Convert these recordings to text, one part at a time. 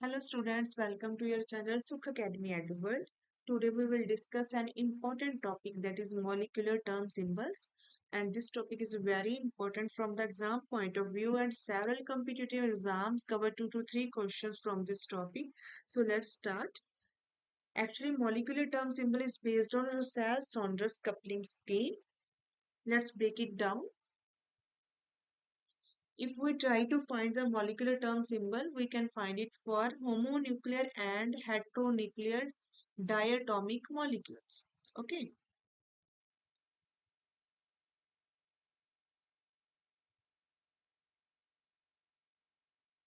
Hello students, welcome to your channel Sukh Academy EduWorld. Today we will discuss an important topic that is molecular term symbols, and this topic is very important from the exam point of view, and several competitive exams cover 2 to 3 questions from this topic. So let's start. Actually, molecular term symbol is based on Roussel-Saunders coupling scheme. Let's break it down. If we try to find the molecular term symbol, we can find it for homonuclear and heteronuclear diatomic molecules. Okay,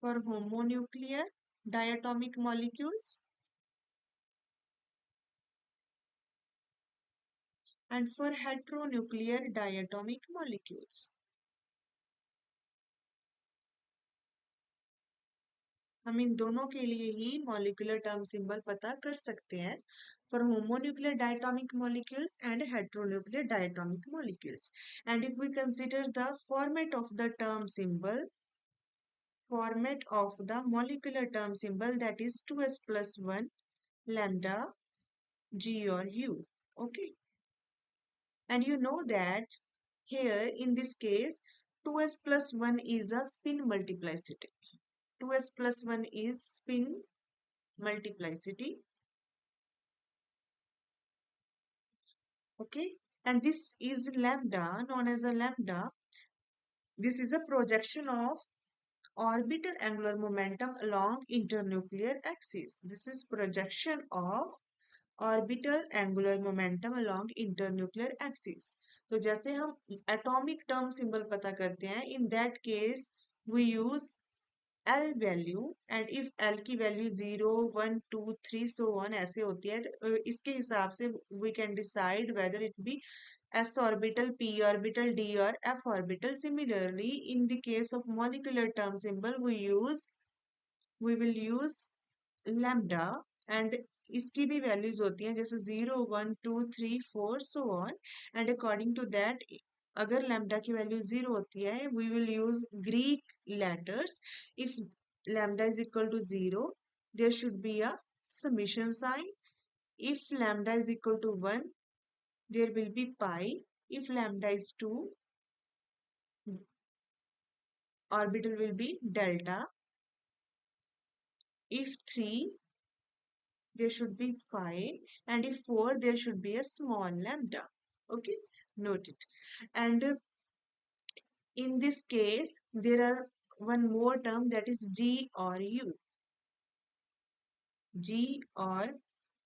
for homonuclear diatomic molecules and for heteronuclear diatomic molecules. हम इन दोनों के लिए ही molecular term symbol पता कर सकते हैं for homonuclear diatomic molecules and heteronuclear diatomic molecules. And if we consider the format of the molecular term symbol, that is 2s plus 1 lambda g or u. Okay, and you know that here in this case 2s plus 1 is a spin multiplicity. 2s plus 1 is spin multiplicity. Okay, and this is lambda, known as a lambda. This is a projection of orbital angular momentum along internuclear axis. This is projection of orbital angular momentum along internuclear axis. तो जैसे हम atomic term symbol पता करते हैं, in that case we use L value, and if L की value 0 1 2 3 so one ऐसे होती है, तो इसके हिसाब से we can decide whether it be s orbital, p orbital, d or f orbital. Similarly, in the case of molecular term symbol, we will use lambda, and इसकी भी वैल्यूज होती हैं जैसे 0 1 2 3 4 so on. And according to that, अगर lambda की value 0 होती है, we will use Greek letters. If lambda is equal to 0, there should be a summation sign. If lambda is equal to 1, there will be pi. If lambda is 2, orbital will be delta. If 3, there should be phi, and if 4, there should be a small lambda. Okay, note it. And in this case, there are one more term, that is g or u. G or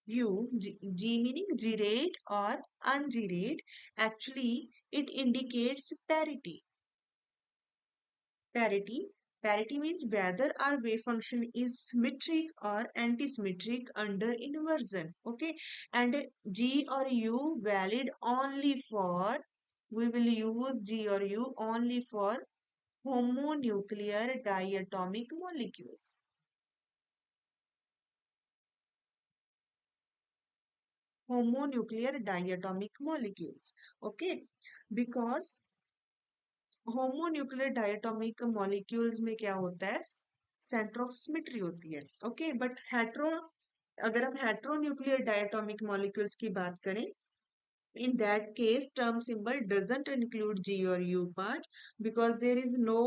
u, g meaning gyrate or ungyrate. Actually, it indicates parity. Parity. Parity means whether our wave function is symmetric or antisymmetric under inversion. Okay, and G or U valid only for, we will use G or U only for homonuclear diatomic molecules. Homonuclear diatomic molecules. Okay, because homonuclear diatomic molecules में क्या होता है, centre of symmetry होती है. Okay, but hetero, अगर हम heteronuclear diatomic molecules की बात करें, in that case term symbol doesn't include g or u part, because there is no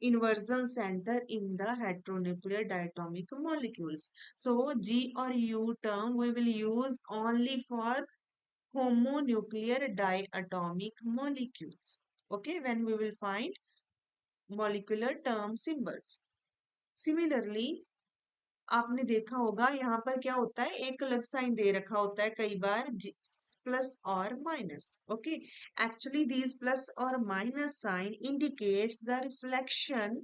inversion center in the heteronuclear diatomic molecules. So g or u term we will use only for homonuclear diatomic molecules. Okay, when we will find molecular term symbols. Similarly, आपने देखा होगा यहाँ पर क्या होता है, एक अलग साइन दे रखा होता है कई बार, प्लस और minus. Okay, actually these plus or minus sign indicates the reflection.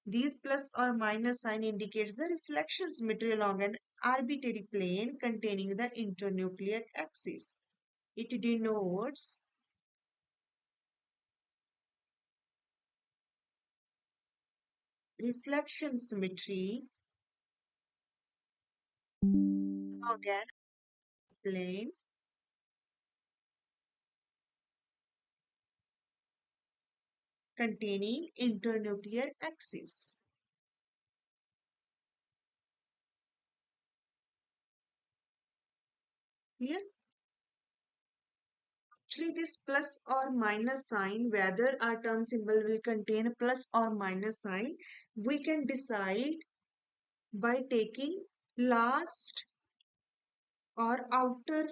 These plus or minus sign indicates the reflection symmetry along an arbitrary plane containing the internuclear axis. It denotes reflection symmetry along an plane containing internuclear axis. Here, actually this plus or minus sign, whether our term symbol will contain plus or minus sign, we can decide by taking last or orbital,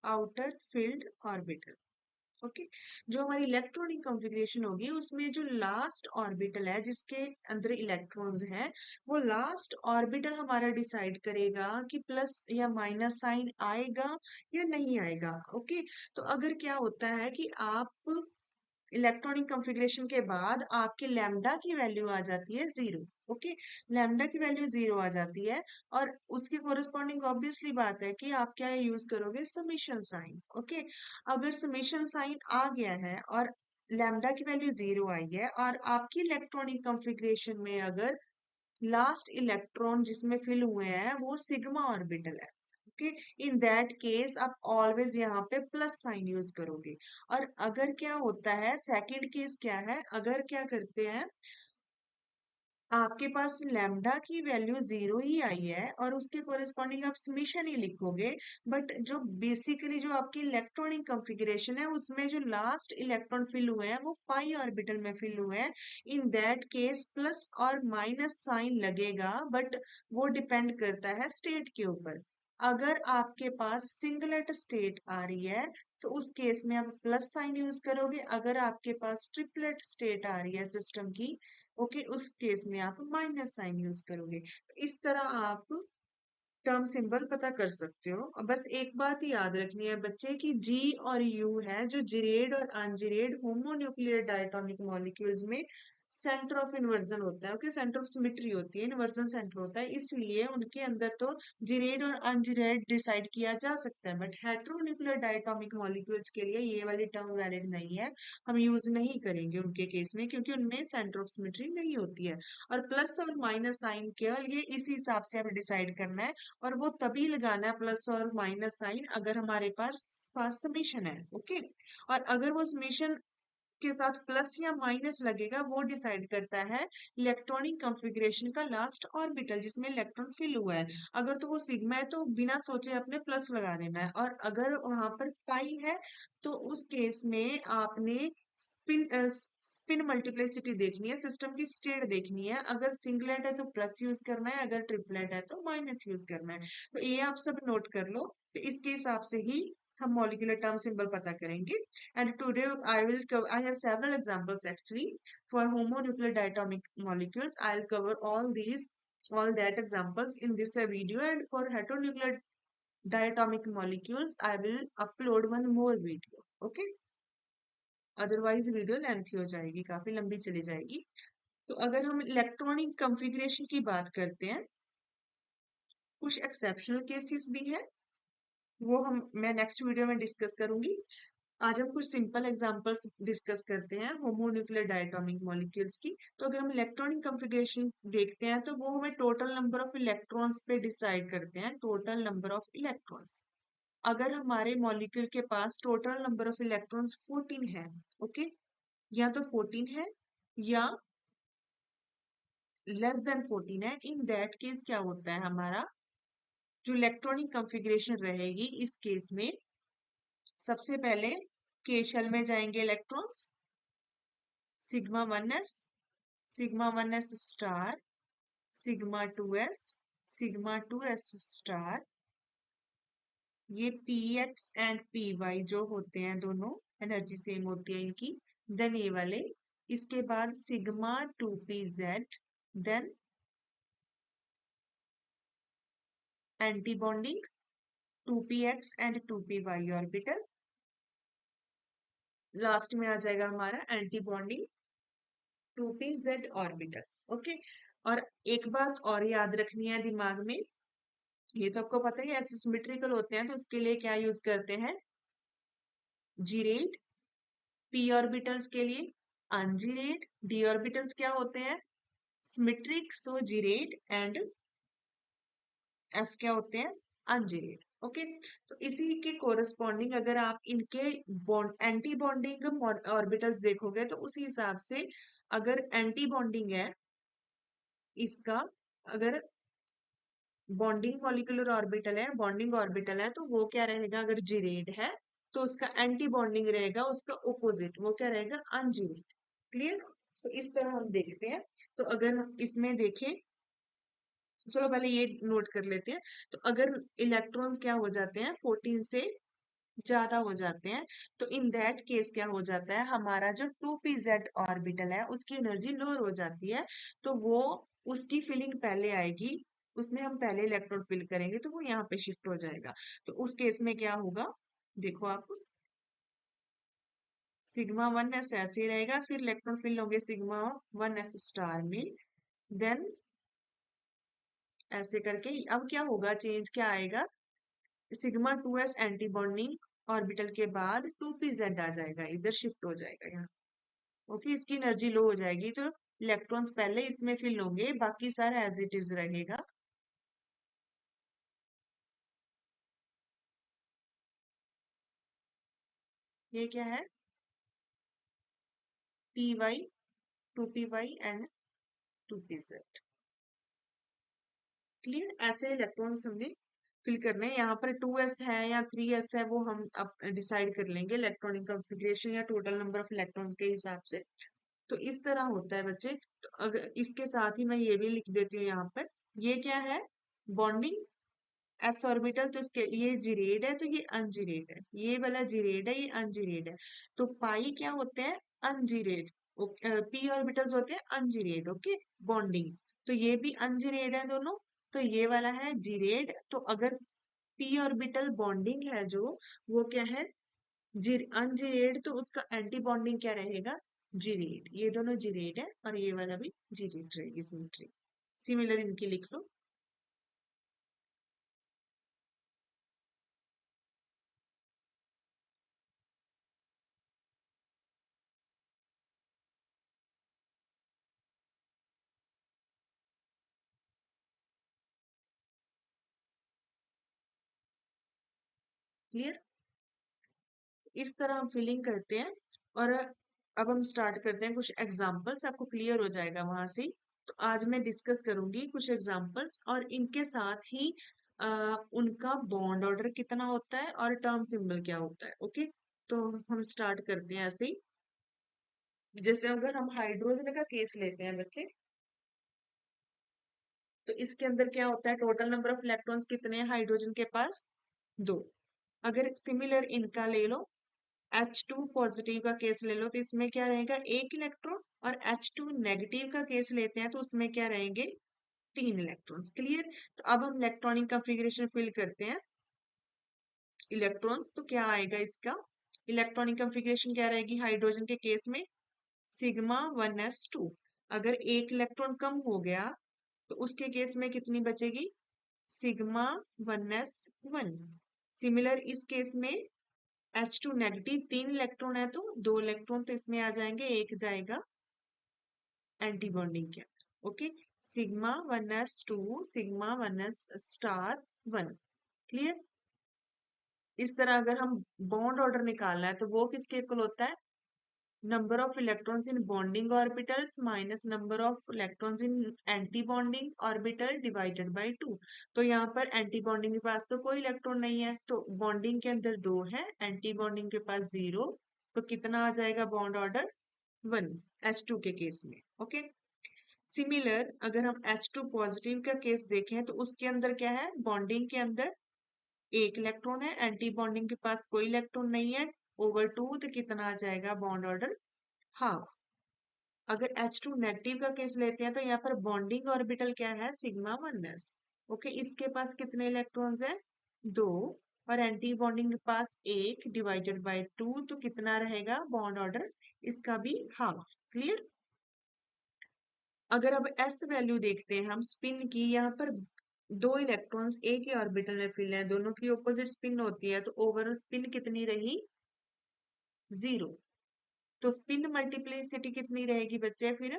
outer filled orbital. Okay, जो हमारी electronic configuration होगी उसमें जो last orbital है जिसके अंदर electrons हैं, वो लास्ट ऑर्बिटल हमारा डिसाइड करेगा कि प्लस या माइनस साइन आएगा या नहीं आएगा। ओके, तो अगर क्या होता है कि आप इलेक्ट्रॉनिक कॉन्फ़िगरेशन के बाद आपके लैम्डा की वैल्यू आ जाती है जीरो। ओके, लैम्डा की वैल्यू जीरो आ जाती है और उसके कोरिस्पॉन्डिंग ऑब्वियसली बात है कि आप क्या यूज करोगे, समेशन साइन। ओके, अगर समेशन साइन आ गया है और लैम्डा की वैल्यू जीरो आई है और आपकी इलेक्ट्रॉनिक कॉन्फ़िगरेशन में अगर लास्ट इलेक्ट्रॉन जिसमें फिल हुए हैं वो सिग्मा ऑर्बिटल है, ओके, इन दैट केस आप ऑलवेज यहाँ पे प्लस साइन यूज करोगे। और अगर क्या होता है, सेकंड केस क्या है, अगर क्या करते हैं आपके पास लैम्डा की वैल्यू जीरो ही आई है और उसके कोरिस्पॉन्डिंग आप समीशन ही लिखोगे, बट जो बेसिकली जो आपकी इलेक्ट्रॉनिक कॉन्फ़िगरेशन है उसमें जो लास्ट इलेक्ट्रॉन फिल हुए हैं वो पाई ऑर्बिटल में फिल हुए हैं, इन दैट केस प्लस और माइनस साइन लगेगा, बट वो डिपेंड करता है स्टेट के ऊपर। अगर आपके पास सिंगलेट स्टेट आ रही है तो उस केस में आप प्लस साइन यूज करोगे, अगर आपके पास ट्रिपलेट स्टेट आ रही है सिस्टम की, ओके, उस केस में आप माइनस साइन यूज करोगे। इस तरह आप टर्म सिंबल पता कर सकते हो। और बस एक बात ही याद रखनी है बच्चे की जी और यू है जो जिरेड और अनजिरेड होमोन्यूक्लियर डायटोमिक मॉलिक्यूल्स में सेंटर ऑफ इन्वर्जन होता है। ओके, सेंटर ऑफ सिमेट्री होती है, इन्वर्जन सेंटर होता है, इसलिए उनके अंदर तो जिरेड और अनजिरेड डिसाइड किया जा सकता है, बट हेटेरोन्यूक्लियर डायटोमिक मॉलिक्यूल्स के लिए ये वाली टर्म वैलिड नहीं है, हम यूज नहीं करेंगे उनके केस में क्योंकि उनमें सेंटर ऑफ सिमेट्री नहीं होती है। और प्लस और माइनस साइन केवल ये इसी हिसाब से हमें डिसाइड करना है, और वो तभी लगाना है प्लस और माइनस साइन अगर हमारे पास समीशन है। ओके, और अगर वो समीशन के साथ प्लस या माइनस लगेगा वो डिसाइड करता है इलेक्ट्रॉनिक कॉन्फ़िगरेशन का लास्ट ऑर्बिटल जिसमें इलेक्ट्रॉन फिल हुआ है। अगर तो वो सिग्मा है तो बिना सोचे अपने प्लस लगा देना है, और अगर वहां पर पाई है तो उस केस में आपने स्पिन मल्टीप्लिसिटी देखनी है, सिस्टम की स्टेट देखनी है। अगर सिंगलेट है तो प्लस यूज करना है, अगर ट्रिपलेट है तो माइनस यूज करना है। तो ये आप सब नोट कर लो, तो इसके हिसाब से ही हम मॉलिक्यूलर टर्म सिंबल पता करेंगे। And today I have several examples actually for homonuclear diatomic molecules. I'll cover all that examples in this video, and for heteronuclear diatomic molecules, I will upload one more video. Okay? Otherwise video lengthy हो जाएगी, काफी लंबी चली जाएगी। तो अगर हम electronic configuration की बात करते हैं, कुछ एक्सेप्शनल केसेस भी है, वो मैं नेक्स्ट वीडियो में डिस्कस करूंगी। आज हम कुछ सिंपल एग्जांपल्स डिस्कस करते हैं होमोन्यूक्लियर डायटोमिक मॉलिक्यूल्स की। तो अगर हम इलेक्ट्रॉनिक कॉन्फ़िगरेशन देखते हैं तो वो हमें टोटल नंबर ऑफ इलेक्ट्रॉन्स पे डिसाइड करते हैं, टोटल नंबर ऑफ इलेक्ट्रॉन्स। अगर हमारे मॉलिक्यूल के पास टोटल नंबर ऑफ इलेक्ट्रॉन्स 14 है, ओके, या तो 14 है या लेस देन 14 है, इन दैट केस क्या होता है, हमारा जो इलेक्ट्रॉनिक कॉन्फ़िगरेशन रहेगी इस केस में सबसे पहले के शेल में जाएंगे electrons, sigma 1s, sigma 1s star, sigma 2s, sigma 2s star, ये px एंड py जो होते हैं दोनों एनर्जी सेम होती है इनकी, देन ये वाले, इसके बाद sigma 2pz, then anti bonding 2px and 2py orbital, last में आ जाएगा हमारा anti bonding 2pz orbital. Okay, और एक बात और याद रखनी है दिमाग में, ये तो आपको पता ही है सिमेट्रिकल होते हैं तो उसके लिए क्या यूज करते हैं, जीरेट, पी ऑर्बिटल्स के लिए अनजीरेट, डी ऑर्बिटल्स क्या होते हैं, सिमेट्रिक, सो जीरेट, एंड एफ क्या होते हैं, अनजीरेट। ओके, तो इसी के कोरस्पॉन्डिंग अगर आप इनके बॉन्ड एंटी बॉन्डिंग ऑर्बिटल्स देखोगे तो उसी हिसाब से अगर एंटी बॉन्डिंग है इसका, अगर बॉन्डिंग मॉलिक्यूलर ऑर्बिटल है तो वो क्या रहेगा, अगर जिरेड है तो उसका एंटी बॉन्डिंग रहेगा, उसका ओपोजिट वो क्या रहेगा, अनजिरेड। क्लियर। तो इस तरह हम देखते हैं। तो अगर हम इसमें देखें, चलो पहले ये नोट कर लेते हैं। तो अगर इलेक्ट्रॉन्स क्या हो जाते हैं, 14 से ज्यादा हो जाते हैं, तो इन दैट केस क्या हो जाता है, हमारा जो 2p z ऑर्बिटल है उसकी एनर्जी लोअर हो जाती है। तो वो उसकी फिलिंग पहले आएगी, उसमें हम पहले इलेक्ट्रॉन फिल करेंगे तो वो यहाँ पे शिफ्ट हो जाएगा। तो उस केस में क्या होगा, देखो आप, सिग्मा 1s ऐसे ही रहेगा, फिर इलेक्ट्रॉन फिल होंगे सिग्मा 1s स्टार में, देन ऐसे करके अब क्या होगा, चेंज क्या आएगा, sigma 2s anti bonding orbital के बाद 2p z आ जाएगा, इधर शिफ्ट हो जाएगा यहाँ। ओके, इसकी एनर्जी लो हो जाएगी तो इलेक्ट्रॉन्स पहले इसमें फिल होंगे, बाकी सारा एज इट इज रहेगा। ये क्या है, P Y, 2p y and 2p z। Clear, ऐसे इलेक्ट्रॉन्स हमने फिल करने हैं। यहाँ पर 2s है या 3s है वो हम अब डिसाइड कर लेंगे इलेक्ट्रॉनिक कॉन्फ़िगरेशन या टोटल नंबर ऑफ इलेक्ट्रॉन्स के हिसाब से। तो इस तरह होता है बच्चे। तो अगर इसके साथ ही मैं ये भी लिख देती हूँ यहाँ पर, ये क्या है, बॉन्डिंग एस ऑर्बिटल, तो इसके ये जिरेड है तो ये अनजिरेड है, ये वाला जिरेड है ये अनजिरेड है। तो पाई क्या होते हैं, अनजिरेड। पी ऑर्बिटल्स होते हैं अनजिरेड, ओके, बॉन्डिंग। तो ये भी अनजिरेड है दोनों, तो ये वाला है जिरेड। तो अगर पी ऑर्बिटल बॉन्डिंग है जो, वो क्या है, अनजिरेड, तो उसका एंटी बॉन्डिंग क्या रहेगा, जिरेड। ये दोनों जिरेड है और ये वाला भी जिरेड रहेगी, सिमेट्री। सिमिलर इनकी लिख लो। क्लियर। इस तरह हम फिलिंग करते हैं। और अब हम स्टार्ट करते हैं कुछ एग्जांपल्स, आपको क्लियर हो जाएगा वहां से ही। तो आज मैं डिस्कस करूंगी कुछ एग्जांपल्स और इनके साथ ही उनका बॉन्ड ऑर्डर कितना होता है और टर्म सिंबल क्या होता है, ओके। तो हम स्टार्ट करते हैं ऐसे ही। जैसे अगर हम हाइड्रोजन का केस लेते हैं बच्चे, तो इसके अंदर क्या होता है, टोटल नंबर ऑफ इलेक्ट्रॉन्स कितने हैं हाइड्रोजन के पास, दो। अगर सिमिलर इनका ले लो, H2 पॉजिटिव का केस ले लो तो इसमें क्या रहेगा, एक इलेक्ट्रॉन। और H2 नेगेटिव का केस लेते हैं तो उसमें क्या रहेंगे, तीन इलेक्ट्रॉन्स। क्लियर। तो अब हम इलेक्ट्रॉनिक कॉन्फ़िगरेशन फिल करते हैं। इलेक्ट्रॉन्स तो क्या आएगा इसका, इलेक्ट्रॉनिक कॉन्फ़िगरेशन क्या रहेगी हाइड्रोजन के केस में, सिग्मा 1s2। अगर एक इलेक्ट्रॉन कम हो गया तो उसके केस में कितनी बचेगी, सिग्मा 1s1। सिमिलर इस केस में H2 नेगेटिव, तीन इलेक्ट्रॉन है तो दो इलेक्ट्रॉन तो इसमें आ जाएंगे, एक जाएगा एंटी बॉन्डिंग के अंदर, okay. Sigma 1s2, sigma 1s star 1। Clear. इस तरह अगर हम बॉन्ड ऑर्डर निकालना है तो वो किसके इक्वल होता है, number of electrons in bonding orbitals minus number of electrons in anti bonding orbital divided by 2। तो यहाँ पर एंटी बॉन्डिंग के पास तो कोई इलेक्ट्रॉन नहीं है, तो बॉन्डिंग के अंदर दो है, एंटी बॉन्डिंग के पास जीरो। तो कितना आ जाएगा बॉन्ड ऑर्डर, 1, H2 के केस में, ओके। सिमिलर अगर हम H2 पॉजिटिव का केस देखें तो उसके अंदर क्या है, बॉन्डिंग के अंदर एक इलेक्ट्रॉन है, एंटी बॉन्डिंग के पास कोई इलेक्ट्रॉन नहीं है, ओवर 2, तो कितना आ जाएगा बॉन्ड ऑर्डर, हाफ। अगर H2 नेगेटिव का केस लेते हैं तो यहाँ पर बॉन्डिंग ऑर्बिटल क्या है, सिग्मा 1s, ओके। इसके पास कितने इलेक्ट्रॉन्स है, दो। और एंटी बॉन्डिंग के पास एक डिवाइडेड बाय 2, तो कितना रहेगा बॉन्ड ऑर्डर, इसका भी हाफ। क्लियर। अगर अब एस वैल्यू देखते हैं हम स्पिन की, यहाँ पर दो इलेक्ट्रॉन्स एक ही ऑर्बिटल में फिल है, दोनों की ऑपोजिट स्पिन होती है, तो ओवरऑल स्पिन कितनी रही, जीरो। तो स्पिन मल्टीप्लिसिटी कितनी रहेगी बच्चे फिर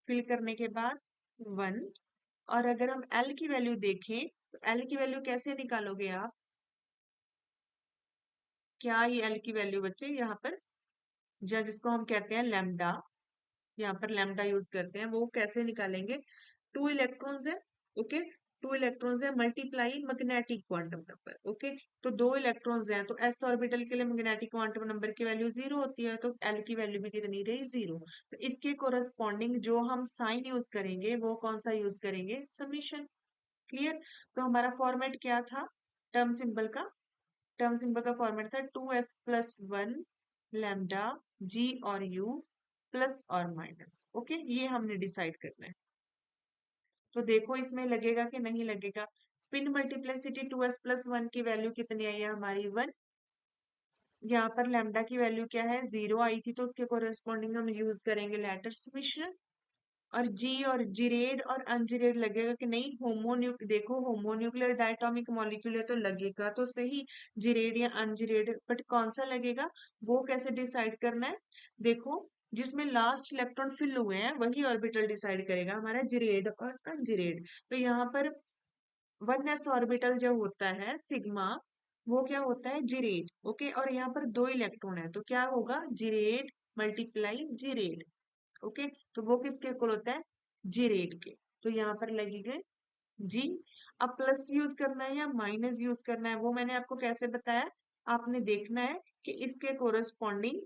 फिल करने के बाद, 1। और अगर हम एल की वैल्यू देखें तो एल की वैल्यू कैसे निकालोगे आप, क्या ये एल की वैल्यू बच्चे यहाँ पर, जिसको हम कहते हैं लैम्डा, यहाँ पर लैम्डा यूज करते हैं, वो कैसे निकालेंगे, टू इलेक्ट्रॉन्स है, ओके। टू इलेक्ट्रॉन्स है multiply magnetic quantum number. Okay, तो दो इलेक्ट्रॉन्स हैं तो एस ऑर्बिटल के लिए मैग्नेटिक क्वांटम नंबर की वैल्यू जीरो होती है, तो एल की वैल्यू भी कितनी रही, जीरो। तो इसके कोरस्पॉन्डिंग जो हम साइन यूज करेंगे वो कौन सा यूज करेंगे, समीशन। क्लियर। तो हमारा फॉर्मेट क्या था टर्म सिंबल का, टर्म सिंबल का फॉर्मेट था 2s+1 लैम्डा जी और यू प्लस और माइनस। ओके, ये हमने डिसाइड करना है। तो देखो इसमें लगेगा कि नहीं लगेगा। स्पिन मल्टीप्लिसिटी 2s+1 की वैल्यू कितनी आई है हमारी, 1। यहाँ पर लैम्डा की वैल्यू क्या है, जीरो आई थी, तो उसके कोरिस्पॉन्डिंग हम यूज करेंगे लेटर समीशन। और जी और जिरेड और अनजिरेड लगेगा कि नहीं, देखो होमोन्यूक्लियर डायटोमिक मॉलिक्यूल है तो लगेगा तो सही जिरेड या अनजिरेड, बट कौन सा लगेगा वो कैसे डिसाइड करना है। देखो जिसमें लास्ट इलेक्ट्रॉन फिल हुए हैं वही ऑर्बिटल डिसाइड करेगा हमारा जिरेड और अनजिरेड। तो यहाँ पर 1s ऑर्बिटल जो होता है सिग्मा, वो क्या होता है, जिरेड। ओके, और यहाँ पर दो इलेक्ट्रॉन है तो क्या होगा, जिरेड मल्टीप्लाई जिरेड। ओके, तो वो किसके इक्वल होता है, जी रेड के। तो यहाँ पर लगेगा जी। अब प्लस यूज करना है या माइनस यूज करना है वो मैंने आपको कैसे बताया, आपने देखना है कि इसके कोरस्पॉन्डिंग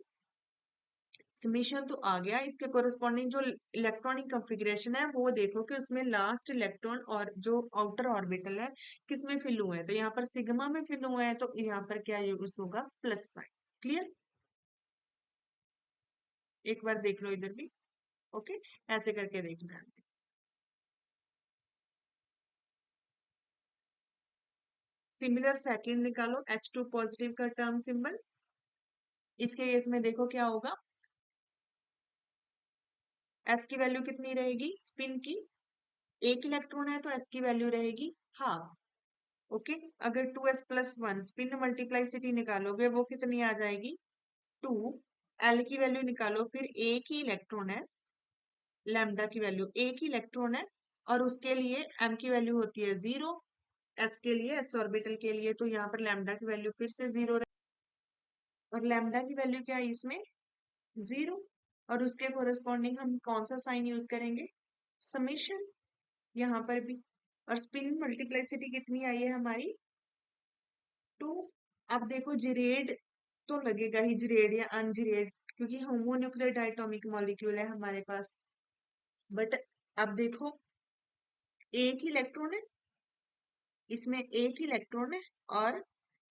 समीशन तो आ गया, इसके कोरस्पॉन्डिंग जो इलेक्ट्रॉनिक कॉन्फ़िगरेशन है वो देखो कि उसमें लास्ट इलेक्ट्रॉन और जो आउटर ऑर्बिटल है किसमें फिल हुए हैं, तो यहाँ पर सिग्मा में फिल हुए हैं तो यहाँ पर क्या यूज होगा, प्लस साइन। क्लियर। एक बार देख लो इधर भी। ओके, ऐसे करके देखना है। सिमिलर सेकंड निकालो, H2 पॉजिटिव का टर्म सिंबल। इसके केस में देखो क्या होगा, S की वैल्यू कितनी रहेगी स्पिन की, एक इलेक्ट्रॉन है तो S की वैल्यू रहेगी हाफ। ओके, अगर 2s+1 स्पिन मल्टीप्लाइसिटी निकालोगे वो कितनी आ जाएगी, 2। L की वैल्यू निकालो, फिर एक ही इलेक्ट्रॉन है, लैम्डा की वैल्यू एक ही इलेक्ट्रॉन है, और उसके लिए M की वैल्यू होती है जीरो, S के लिए, S ऑर्बिटल के लिए, तो यहाँ पर लैम्डा की वैल्यू फिर से जीरो, और लैम्डा की वैल्यू क्या है इसमें, जीरो। और उसके कोरस्पॉन्डिंग हम कौन सा साइन यूज करेंगे, समेशन, यहाँ पर भी। और स्पिन मल्टीप्लाइसिटी कितनी आई है हमारी, 2। अब देखो जिरेड तो लगेगा ही, जिरेड या अनजिरेड, क्योंकि होमोन्यूक्लियर डायटोमिक मॉलिक्यूल है हमारे पास। बट अब देखो एक ही इलेक्ट्रॉन है, इसमें एक ही इलेक्ट्रॉन है, और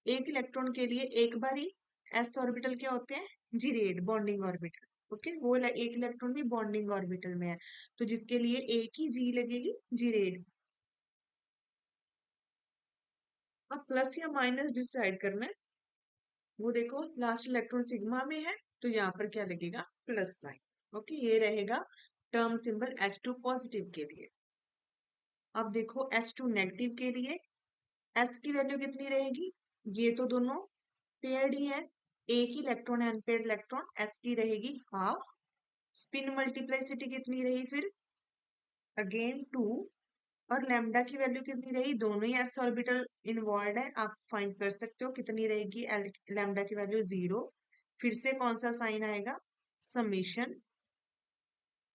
एक इलेक्ट्रॉन के लिए एक बार ही एस ऑर्बिटल क्या होते हैं, जिरेड बॉन्डिंग ऑर्बिटल। ओके, वो एक इलेक्ट्रॉन भी बॉन्डिंग ऑर्बिटल में है, तो जिसके लिए एक ही जी लगेगी, जिरेड। अब प्लस या माइनस डिसाइड करना है, वो देखो लास्ट इलेक्ट्रॉन सिग्मा में है तो यहाँ पर क्या लगेगा, प्लस साइन। ओके, ये रहेगा टर्म सिंबल H2 पॉजिटिव के लिए। अब देखो H2 नेगेटिव के लिए S की वैल्यू कितनी रहेगी, ये तो दोनों पेयर्ड ही है, एक ही इलेक्ट्रॉन है अनपेयर्ड इलेक्ट्रॉन, S की रहेगी हाफ। स्पिन मल्टीप्लाइसिटी कितनी रही फिर, अगेन 2। और लैम्डा की वैल्यू कितनी रही, दोनों ही एस ऑर्बिटल इन्वॉल्व है, आप फाइंड कर सकते हो कितनी रहेगी, लैम्डा की वैल्यू जीरो। फिर से कौन सा साइन आएगा, समीशन।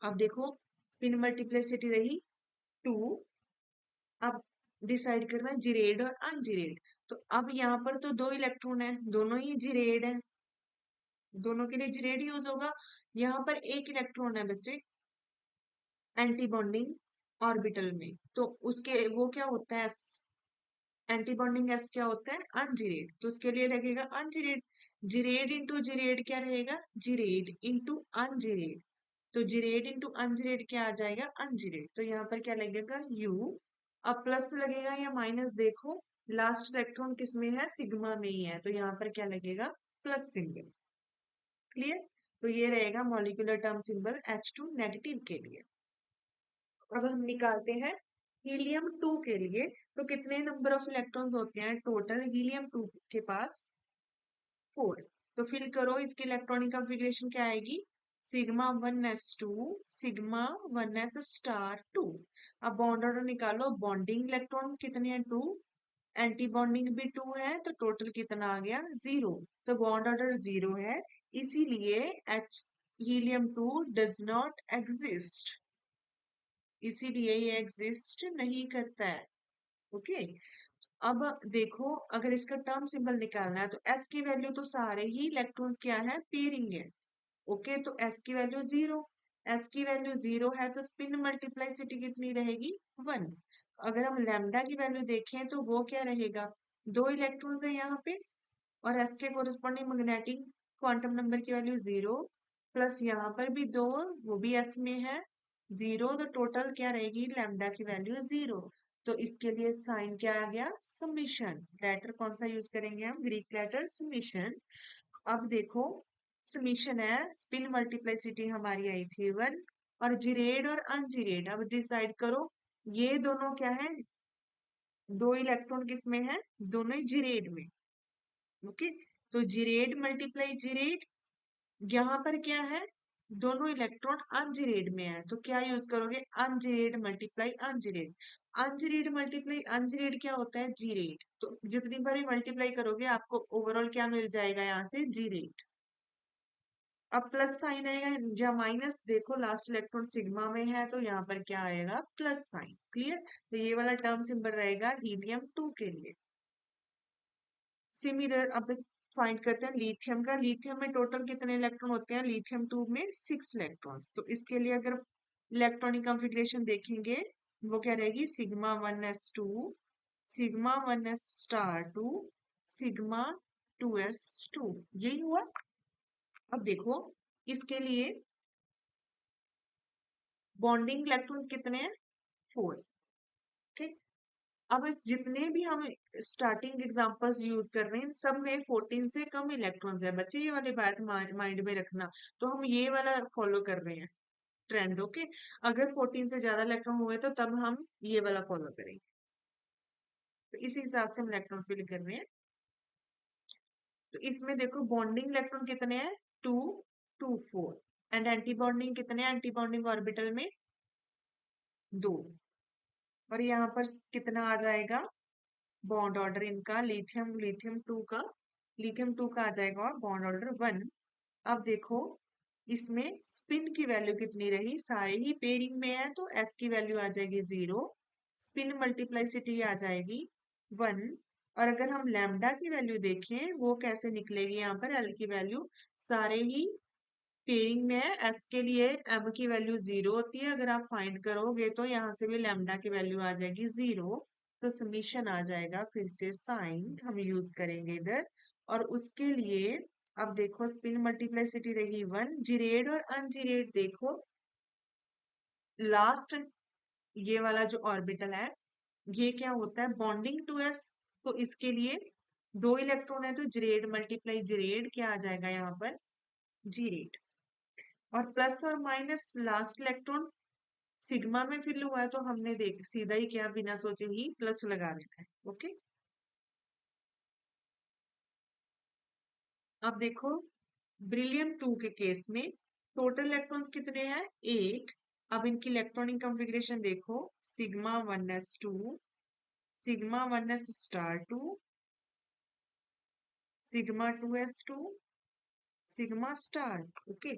अब देखो स्पिन मल्टीप्लिसिटी रही 2। अब डिसाइड करना है जिरेड और अनजिरेड, तो अब यहाँ पर तो दो इलेक्ट्रॉन है, दोनों ही जिरेड है, दोनों के लिए जिरेड यूज होगा। यहाँ पर एक इलेक्ट्रॉन है बच्चे एंटी बॉन्डिंग ऑर्बिटल में, तो उसके वो क्या होता है, एंटी बॉन्डिंग गैस क्या होता है, अनजिरेड, तो उसके लिए लगेगा अनजिरेड। जिरेड इंटू जिरेड क्या रहेगा, जिरेड इंटू अनजिरेड, तो जिरेड इंटू अनजिरेड क्या आ जाएगा, अनजिरेड, तो यहाँ पर क्या लगेगा, यू। अब प्लस लगेगा या माइनस, देखो लास्ट इलेक्ट्रॉन किस में है, सिग्मा में ही है, तो यहाँ पर क्या लगेगा, प्लस सिंबल। क्लियर। तो ये रहेगा molecular term symbol H2 negative के लिए। अब हम निकालते हैं हीलियम 2 के लिए, तो कितने नंबर ऑफ इलेक्ट्रॉन्स होते हैं टोटल हीलियम 2 के पास, 4। तो फिल करो, इसकी इलेक्ट्रॉनिक कॉन्फ़िगरेशन क्या आएगी, सिग्मा 1s2 सिग्मा 1s*2। अब बॉन्ड ऑर्डर निकालो, बॉन्डिंग इलेक्ट्रॉन कितने हैं, 2, एंटी बॉन्डिंग भी 2 है, तो टोटल कितना आ गया, 0। तो बॉन्ड ऑर्डर 0 है, इसीलिए H helium 2 does not exist, इसीलिए ये एग्जिस्ट नहीं करता है। ओके। अब देखो, अगर इसका टर्म सिंबल निकालना है तो एस की वैल्यू तो सारे ही इलेक्ट्रॉन्स क्या है, पेयरिंग है। ओके, तो एस की वैल्यू जीरो। एस की वैल्यू जीरो है तो स्पिन मल्टीप्लाइसिटी कितनी रहेगी, वन। अगर हम लैम्डा की वैल्यू देखें तो वो क्या रहेगा, दो इलेक्ट्रॉन्स है यहाँ पे, और एस के कोरिस्पॉन्डिंग मैग्नेटिक क्वांटम नंबर की वैल्यू जीरो, प्लस यहाँ पर भी दो, वो भी एस में है, जीरो, तो टोटल क्या रहेगी लैम्डा की वैल्यू जीरो। तो इसके लिए साइन क्या आ गया, समीशन। लेटर कौन सा यूज करेंगे हम, ग्रीक लेटर समीशन। अब देखो, समीशन है, स्पिन मल्टीप्लाइसिटी हमारी आई थी वन, और जिरेड और अनजिरेड अब डिसाइड करो। ये दोनों क्या है, दो इलेक्ट्रॉन किस में है, दोनों ही जिरेड में। ओके, तो जिरेड मल्टीप्लाई जिरेड, यहाँ पर क्या है, दोनों इलेक्ट्रॉन अनजिरेड में है, तो क्या यूज करोगे, अनजिरेड मल्टीप्लाई अनजिरेड। अनजिरेड मल्टीप्लाई अनजिरेड क्या होता है, जीरेड, तो जितनी बार मल्टीप्लाई करोगे आपको ओवरऑल क्या मिल जाएगा यहाँ से, जीरेड। अब प्लस साइन आएगा या माइनस, देखो लास्ट इलेक्ट्रॉन सिग्मा में है तो यहाँ पर क्या आएगा, प्लस साइन। क्लियर, तो ये वाला टर्म सिंबल रहेगा हीलियम 2 के लिए। सिमिलर अब फाइंड करते हैं लिथियम का। लिथियम में टोटल कितने इलेक्ट्रॉन होते हैं, लिथियम 2 में 6 इलेक्ट्रॉन्स। तो इसके लिए अगर इलेक्ट्रॉनिक कॉन्फ़िगरेशन देखेंगे, वो क्या रहेगी, sigma 1s2, sigma 1s*2, sigma 2s2, यही हुआ। अब देखो, इसके लिए बॉन्डिंग इलेक्ट्रॉन्स कितने हैं, 4। ओके, अब इस जितने भी हम स्टार्टिंग एग्जांपल्स यूज कर रहे हैं, सब में 14 से कम इलेक्ट्रॉन्स है बच्चे, ये वाली बात माइंड में रखना। तो हम ये वाला फॉलो कर रहे हैं ट्रेंड। ओके, अगर 14 से ज्यादा इलेक्ट्रॉन हुए तो तब हम ये वाला फॉलो करेंगे। तो इसी हिसाब से हम इलेक्ट्रॉन फिल कर रहे हैं। तो इसमें देखो बॉन्डिंग इलेक्ट्रॉन कितने हैं, 2 2 4, एंड एंटी बॉन्डिंग कितने हैं, एंटी बॉन्डिंग ऑर्बिटल में 2। और यहाँ पर कितना आ जाएगा, बॉन्ड ऑर्डर इनका, लिथियम लिथियम टू का आ जाएगा बॉन्ड ऑर्डर 1। अब देखो, इसमें स्पिन की वैल्यू कितनी रही, सारे ही पेयरिंग में है तो एस की वैल्यू आ जाएगी 0, स्पिन मल्टीप्लाइसिटी आ जाएगी 1। और अगर हम लैम्डा की वैल्यू देखें वो कैसे निकलेगी, यहाँ पर एल की वैल्यू, सारे ही पेयरिंग में है, एस के लिए एम की वैल्यू 0 होती है, अगर आप फाइंड करोगे तो यहाँ से भी लैम्डा की वैल्यू आ जाएगी 0। तो समीशन आ जाएगा, फिर से साइन हम यूज करेंगे इधर। और उसके लिए अब देखो, स्पिन मल्टीप्लाइसिटी रहेगी 1, जिरेड और अनजिरेड देखो, लास्ट ये वाला जो ऑर्बिटल है, ये क्या होता है, बॉन्डिंग टू एस। तो इसके लिए दो इलेक्ट्रॉन है तो जिरेड मल्टीप्लाई जिरेड क्या आ जाएगा यहाँ पर, जीरेड। और प्लस और माइनस लास्ट इलेक्ट्रॉन सिग्मा में फिल हुआ है तो हमने देख सीधा ही क्या, बिना सोचे ही प्लस लगा देना है। ओके, अब देखो, ब्रिलियम 2 के केस में टोटल इलेक्ट्रॉन्स कितने हैं, 8। अब इनकी इलेक्ट्रॉनिक कॉन्फ़िगरेशन देखो, sigma 1s2, sigma 1s*2, sigma 2s2, sigma star. Okay,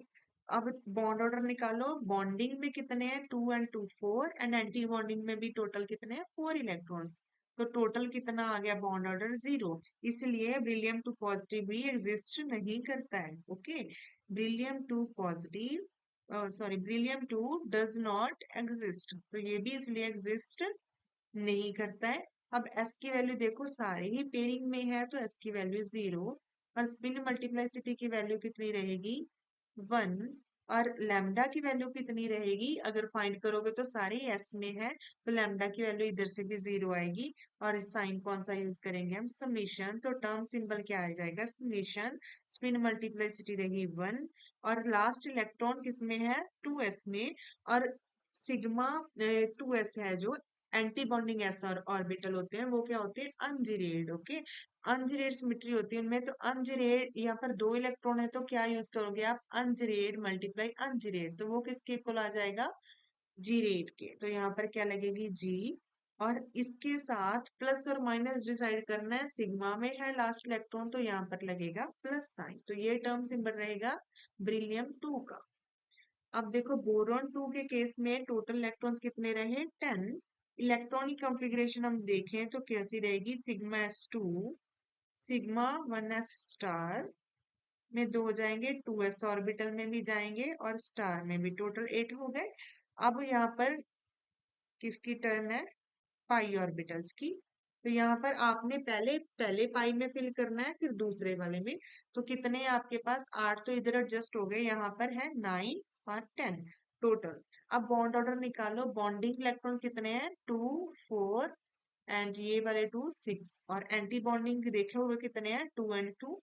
अब बॉन्ड ऑर्डर निकालो, बॉन्डिंग में कितने हैं, 2 एंड 2 4, एंड एंटी बॉन्डिंग में भी टोटल कितने हैं, 4 इलेक्ट्रॉन्स। तो टोटल कितना आ गया, बॉन्ड ऑर्डर 0। इसलिए ब्रिलियम 2 पॉजिटिव भी एग्जिस्ट नहीं करता है। Okay, beryllium 2 positive, sorry, beryllium 2 does not exist, तो ये भी इसलिए एग्जिस्ट नहीं करता है। अब एस की वैल्यू देखो, सारे ही पेयरिंग में है तो एस की वैल्यू 0, और स्पिन मल्टीप्लाइसिटी की वैल्यू कितनी रहेगी, 1। और लैम्डा की वैल्यू कितनी रहेगी, अगर फाइंड करोगे तो सारे एस में है तो लैम्डा की वैल्यू इधर से भी 0 आएगी। और साइन कौन सा यूज करेंगे हम, समीशन। तो टर्म सिंबल क्या आ जाएगा, समीशन। स्पिन मल्टीप्लाइसिटी रहेगी 1, और लास्ट इलेक्ट्रॉन किस में है, 2s में। और सिग्मा 2s है जो एंटी बॉन्डिंग एस और ऑर्बिटल होते हैं, वो क्या होते हैं, अनजिरेड। ओके, अनजिरेड सिमेट्री होती है उनमें, तो अनजिरेड यहाँ पर दो इलेक्ट्रॉन है तो क्या यूज करोगे आप, अनजिरेड मल्टीप्लाई अनजिरेड, तो वो किसके इक्वल आ जाएगा, जीरेड के। तो यहाँ पर क्या लगेगी, जी। और इसके साथ प्लस और माइनस डिसाइड करना है, सिग्मा में है लास्ट इलेक्ट्रॉन तो यहाँ पर लगेगा प्लस साइन, तो ये टर्म सिंबल रहेगा ब्रिलियम 2 का। अब देखो, बोरॉन 2 के केस में टोटल इलेक्ट्रॉन्स कितने रहे, 10। इलेक्ट्रॉनिक कॉन्फ़िगरेशन हम देखें तो कैसी रहेगी, sigma S2 sigma 1s star में 2 जाएंगे, 2s ऑर्बिटल में भी जाएंगे और स्टार में भी, टोटल 8 हो गए। अब यहाँ पर किसकी टर्न है, पाई ऑर्बिटल्स की। तो यहाँ पर आपने पहले पहले पाई में फिल करना है, फिर दूसरे वाले में। तो कितने हैं आपके पास, 8 तो इधर एडजस्ट हो गए, यहाँ पर है 9 और 10 टोटल। अब बॉन्ड ऑर्डर निकालो, बॉन्डिंग इलेक्ट्रॉन कितने हैं, 2 4 एंड ये वाले 2 6, और एंटी बॉन्डिंग देखे हुए कितने हैं, 2 एंड 2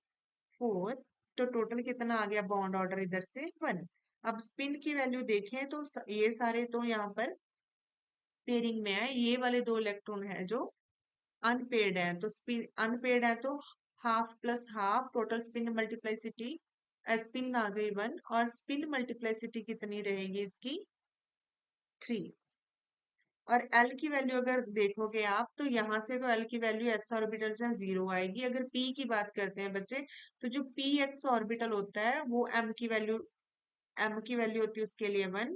4। तो टोटल कितना आ गया बॉन्ड ऑर्डर इधर से 1। अब स्पिन की वैल्यू देखें तो ये सारे तो यहाँ पर पेयरिंग में है, ये वाले 2 इलेक्ट्रॉन है जो अनपेड है, तो स्पिन अनपेड है तो half plus half, total spin multiplicity, spin आ गई 1, और स्पिन मल्टीप्लाइसिटी कितनी रहेगी इसकी, 3। और एल की वैल्यू अगर देखोगे आप तो यहाँ से तो एल की वैल्यू एस ऑर्बिटल से 0 आएगी। अगर पी की बात करते हैं बच्चे, तो जो पी एक्स ऑर्बिटल होता है वो एम की वैल्यू होती है उसके लिए 1,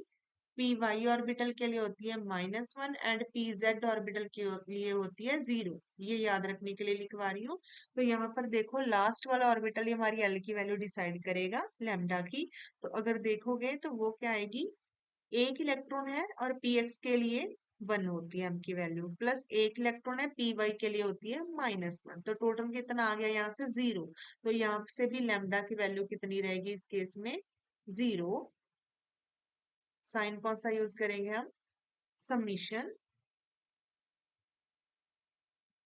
पी वाई ऑर्बिटल के लिए होती है -1 एंड पी जेड ऑर्बिटल के लिए होती है 0। ये याद रखने के लिए लिखवा रही हूँ। तो यहाँ पर देखो लास्ट वाला ऑर्बिटल ही हमारी एल की वैल्यू डिसाइड करेगा लैम्डा की। तो अगर देखोगे तो वो क्या आएगी, एक इलेक्ट्रॉन है और पी एक्स के लिए 1 होती है एम की वैल्यू, प्लस एक इलेक्ट्रॉन है पी वाई के लिए होती है -1, तो टोटल कितना आ गया यहाँ से 0। तो यहाँ से भी लैम्डा की वैल्यू कितनी रहेगी इस केस में, 0। साइन कौन सा यूज करेंगे हम, समीशन,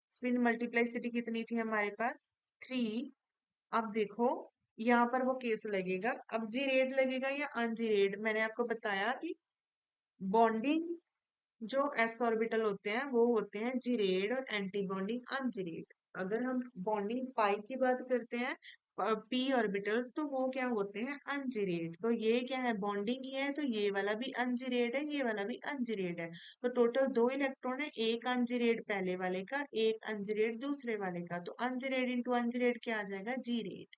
स्पिन मल्टीप्लाइसिटी कितनी थी हमारे पास, 3। अब देखो यहाँ पर वो केस लगेगा, अब जी रेड लगेगा या अनजी रेड। मैंने आपको बताया कि बॉन्डिंग जो एस ऑर्बिटल होते हैं वो होते हैं जिरेड और एंटी बॉन्डिंग अनजिरेड। अगर हम बॉन्डिंग पाई की बात करते हैं पी ऑर्बिटल्स, तो वो क्या होते हैं, अनजिरेड। तो ये क्या है, बॉन्डिंग ही है, तो ये वाला भी अनजिरेड है, ये वाला भी अनजिरेड है। तो टोटल 2 इलेक्ट्रॉन है, एक अनजिरेड पहले वाले का, एक अनजिरेड दूसरे वाले का, तो अनजिरेड इंटू अनजिरेड क्या आ जाएगा, जीरेड।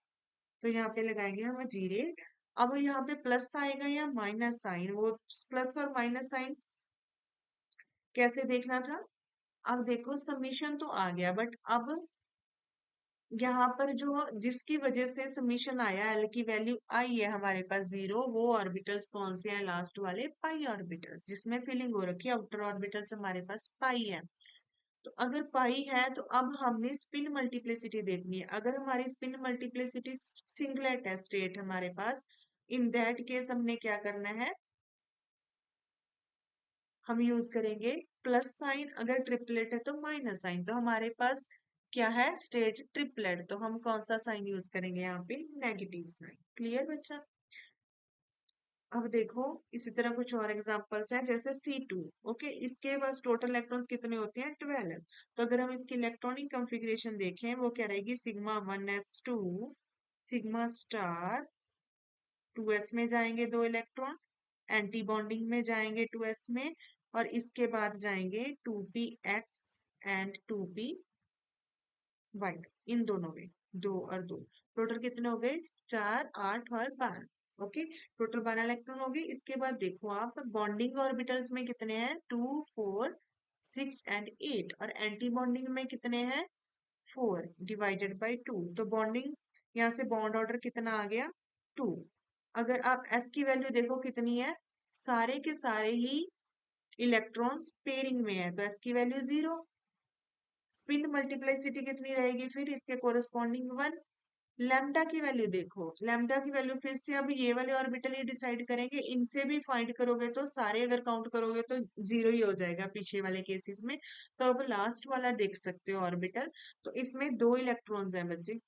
तो यहाँ पे लगाएंगे हम जीरेड। अब यहाँ पे प्लस आएगा या माइनस साइन, वो प्लस और माइनस साइन कैसे देखना था। अब देखो समीशन तो आ गया, बट अब यहाँ पर जो जिसकी वजह से समीशन आया, एल की वैल्यू आई है हमारे पास 0, वो ऑर्बिटल्स कौन से हैं, लास्ट वाले पाई ऑर्बिटल्स, जिसमें फिलिंग हो रखी है, आउटर ऑर्बिटल्स हमारे पास पाई है। तो अगर पाई है तो अब हमने स्पिन मल्टीप्लिसिटी देखनी है। अगर हमारी स्पिन मल्टीप्लिसिटी सिंगलेट है, स्टेट हमारे पास, इन दैट केस हमने क्या करना है, हम यूज करेंगे प्लस साइन, अगर ट्रिपलेट है तो माइनस साइन। तो हमारे पास क्या है, स्टेट ट्रिपलेट, तो हम कौन सा साइन यूज करेंगे यहाँ पे, नेगेटिव साइन। क्लियर बच्चा। अब देखो इसी तरह कुछ और एग्जांपल्स हैं, जैसे C2। ओके, इसके पास टोटल इलेक्ट्रॉन्स कितने होते हैं, 12। तो अगर हम इसकी इलेक्ट्रॉनिक कॉन्फ़िगरेशन देखें वो क्या रहेगी, sigma 1s2 sigma star, 2s में जाएंगे 2 इलेक्ट्रॉन, एंटी बॉन्डिंग में जाएंगे 2s में, और इसके बाद जाएंगे 2px एंड 2py, इन दोनों में 2 और 2, टोटल कितने हो गए, 4 8 और 12। ओके, टोटल 12 इलेक्ट्रॉन हो गए। इसके बाद देखो आप बॉन्डिंग ऑर्बिटल्स में कितने हैं, 2 4 6 एंड 8, और एंटी बॉन्डिंग में कितने हैं, 4 डिवाइडेड बाई 2। तो बॉन्डिंग यहाँ से बॉन्ड ऑर्डर कितना आ गया, 2। अगर आप एस की वैल्यू देखो कितनी है, सारे के सारे ही इलेक्ट्रॉन्स पेयरिंग में है, तो एस की वैल्यू 0। स्पिन मल्टीप्लाइसिटी कितनी रहेगी फिर इसके कोरस्पॉन्डिंग 1। लैम्डा की वैल्यू देखो, लैम्डा की वैल्यू फिर से अब ये वाले ऑर्बिटल ही डिसाइड करेंगे, इनसे भी फाइंड करोगे तो सारे अगर काउंट करोगे तो 0 ही हो जाएगा पीछे वाले केसेस में। तो अब लास्ट वाला देख सकते हो ऑर्बिटल, तो इसमें 2 इलेक्ट्रॉन्स हैं बच्चे,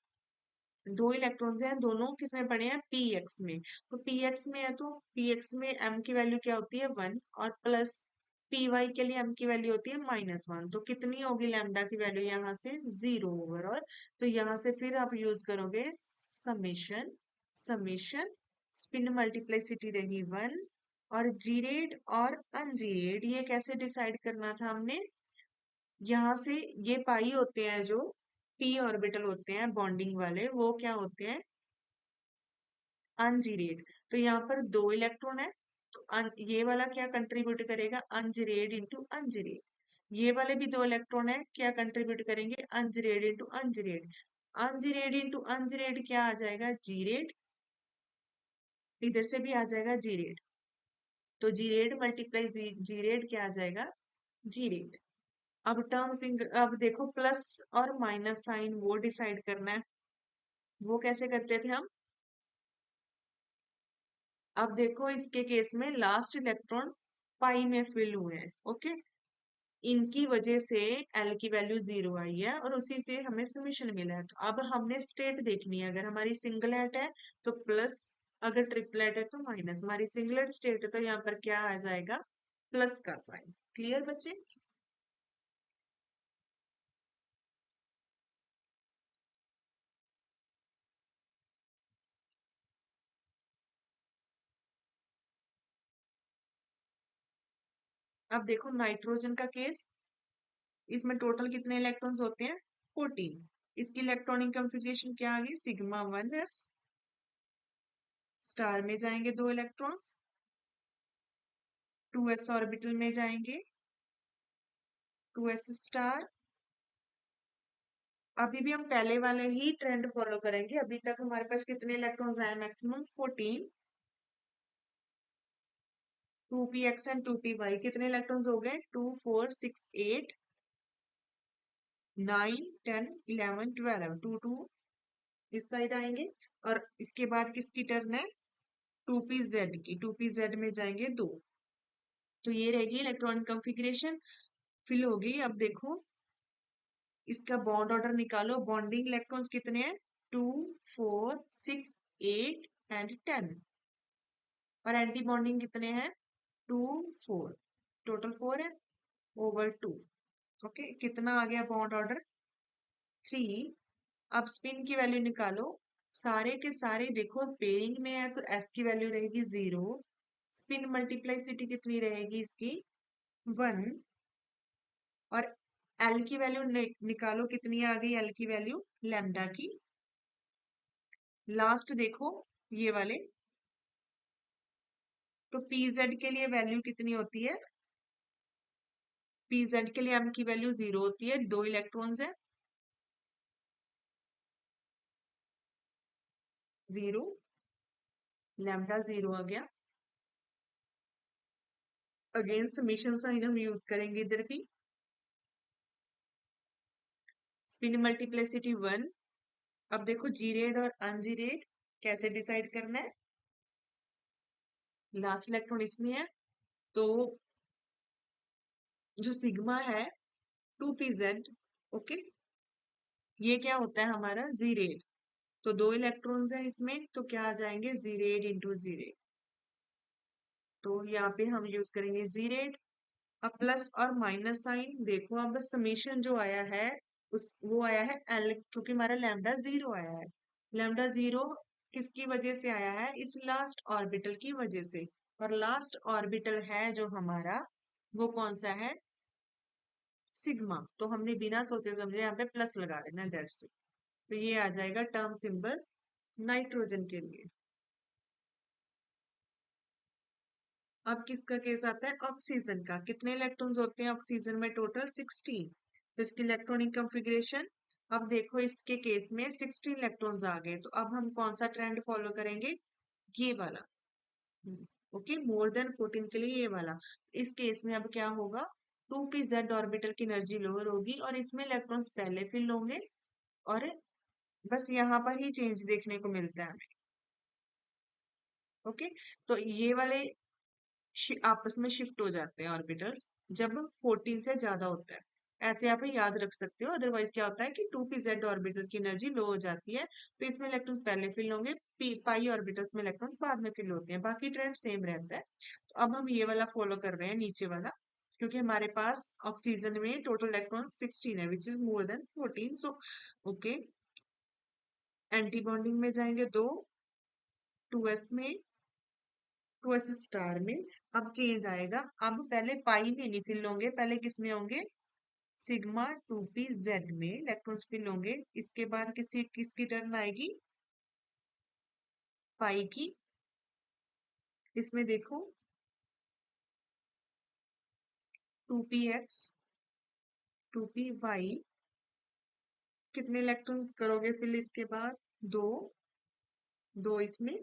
2 इलेक्ट्रॉन्स हैं, दोनों किसमें पड़े हैं, पी एक्स में। तो पी एक्स में है तो पी एक्स में एम की वैल्यू क्या होती है, 1, और प्लस पी वाई के लिए एम की वैल्यू होती है -1। तो कितनी होगी लैम्डा की वैल्यू यहाँ से, 0 ओवरऑल। तो यहाँ से फिर आप यूज करोगे समेशन, समेशन स्पिन मल्टीप्लिसिटी रही 1, और जीरेड और अनजीरेड ये कैसे डिसाइड करना था हमने, यहाँ से ये पाई होते हैं जो पी ऑर्बिटल होते हैं बॉन्डिंग वाले, वो क्या होते हैं, अनजीरेड। तो यहाँ पर 2 इलेक्ट्रॉन है, तो ये वाला क्या कंट्रीब्यूट करेगा, अनजीरेड इंटू अनजीरेड। ये वाले भी दो इलेक्ट्रॉन है, क्या कंट्रीब्यूट करेंगे, ungeared into ungeared. Ungeared into ungeared क्या आ जाएगा, जीरेड। इधर से भी आ जाएगा जीरेड, तो जीरेड मल्टीप्लाई जीरेड क्या आ जाएगा, जीरेड। अब टर्म सिंगल, अब देखो प्लस और माइनस साइन वो डिसाइड करना है, वो कैसे करते थे हम। अब देखो इसके केस में लास्ट इलेक्ट्रॉन पाई में फिल हुए हैं, ओके। इनकी वजह से एल की वैल्यू 0 आई है और उसी से हमें समीशन मिला है। तो अब हमने स्टेट देखनी है, अगर हमारी सिंगलेट है तो प्लस, अगर ट्रिपलेट है तो माइनस। हमारी सिंगलेट स्टेट है तो यहाँ पर क्या आ जाएगा, प्लस का साइन। क्लियर बच्चे। अब देखो नाइट्रोजन का केस, इसमें टोटल कितने इलेक्ट्रॉन्स होते हैं, 14। इसकी इलेक्ट्रॉनिक कंफिग्रेशन क्या आ गई, सिग्मा 1s। स्टार में जाएंगे दो इलेक्ट्रॉन्स, 2s ऑर्बिटल में जाएंगे 2s स्टार। अभी भी हम पहले वाले ही ट्रेंड फॉलो करेंगे, अभी तक हमारे पास कितने इलेक्ट्रॉन्स आए, maximum 14। 2p x and 2p y, कितने इलेक्ट्रॉन्स हो गए, 2 4 6 8 9 10 11 12। 2 2 इस साइड आएंगे, और इसके बाद किसकी टर्न है, 2pz की। 2pz में जाएंगे दो, तो ये रहेगी इलेक्ट्रॉनिक कंफिग्रेशन, फिल होगी। अब देखो इसका बॉन्ड ऑर्डर निकालो, बॉन्डिंग इलेक्ट्रॉन्स कितने हैं, 2 4 6 8 एंड 10। और एंटी बॉन्डिंग कितने हैं, 2 4, टोटल 4 है, ओवर 2। ओके, कितना आ गया बॉन्ड ऑर्डर, 3। अब स्पिन की वैल्यू निकालो, सारे के सारे देखो पेयरिंग में है तो एस की वैल्यू रहेगी 0। स्पिन मल्टीप्लाइसिटी कितनी रहेगी इसकी, 1। और एल की वैल्यू निकालो, कितनी आ गई एल की वैल्यू, लैम्डा की। लास्ट देखो ये वाले, तो पीजेड के लिए वैल्यू कितनी होती है, पीजेड के लिए एम की वैल्यू 0 होती है, दो इलेक्ट्रॉन्स है, 0, लैम्डा 0 आ गया। अगेन समीशन साइन हम यूज करेंगे इधर भी, स्पिन मल्टीप्लिसिटी 1। अब देखो जीरेड और अनजीरेड कैसे डिसाइड करना है, लास्ट इलेक्ट्रॉन इसमें है, तो जो सिग्मा है 2pz, ओके, ये क्या होता है हमारा जीरेड। तो दो इलेक्ट्रॉन्स हैं इसमें, तो क्या आ जाएंगे, जीरेड इंटू जीरेड। तो यहाँ पे हम यूज करेंगे जीरेड। अब प्लस और माइनस साइन देखो, अब समेशन जो आया है उस वो आया है एल, क्योंकि हमारा लैम्डा 0 आया है। लैम्डा 0 किसकी वजह से आया है, इस लास्ट ऑर्बिटल की वजह से। और लास्ट ऑर्बिटल है जो हमारा, वो कौन सा है, सिग्मा। तो हमने बिना सोचे समझे यहाँ पे प्लस लगा देना, दैट्स इट। तो ये आ जाएगा टर्म सिंबल नाइट्रोजन के लिए। अब किसका केस आता है, ऑक्सीजन का। कितने इलेक्ट्रॉन्स होते हैं ऑक्सीजन में, टोटल 16। तो इसकी इलेक्ट्रॉनिक कंफिग्रेशन, अब देखो इसके केस में 16 इलेक्ट्रॉन्स आ गए, तो अब हम कौन सा ट्रेंड फॉलो करेंगे, ये वाला। ओके, मोर देन 14 के लिए ये वाला। इस केस में अब क्या होगा, 2pz ऑर्बिटल की एनर्जी लोअर होगी और इसमें इलेक्ट्रॉन्स पहले फिल होंगे, और बस यहाँ पर ही चेंज देखने को मिलता है हमें। ओके, तो ये वाले आपस में शिफ्ट हो जाते हैं ऑर्बिटल्स जब 14 से ज्यादा होता है। ऐसे आप याद रख सकते हो, अदरवाइज क्या होता है कि 2pz ऑर्बिटल की एनर्जी लो हो जाती है, तो इसमें इलेक्ट्रॉन्स पहले फिल होंगे, पाई ऑर्बिटल्स में इलेक्ट्रॉन्स बाद में फिल होते हैं, बाकी ट्रेंड सेम रहता है। तो अब हम ये वाला फॉलो कर रहे हैं, नीचे वाला, क्योंकि हमारे पास ऑक्सीजन में टोटल इलेक्ट्रॉन 16 है, which is more than 14। So okay, anti bonding में जाएंगे दो, 2s में, 2s स्टार में। अब चेंज आएगा, अब पहले पाई में नहीं फिल होंगे, पहले किस में होंगे, सिग्मा 2pz में इलेक्ट्रॉन्स फिल होंगे। इसके बाद किसकी टर्न आएगी, पाई की। इसमें देखो 2px 2p y, कितने इलेक्ट्रॉन्स करोगे फिल इसके बाद? दो, दो इसमें,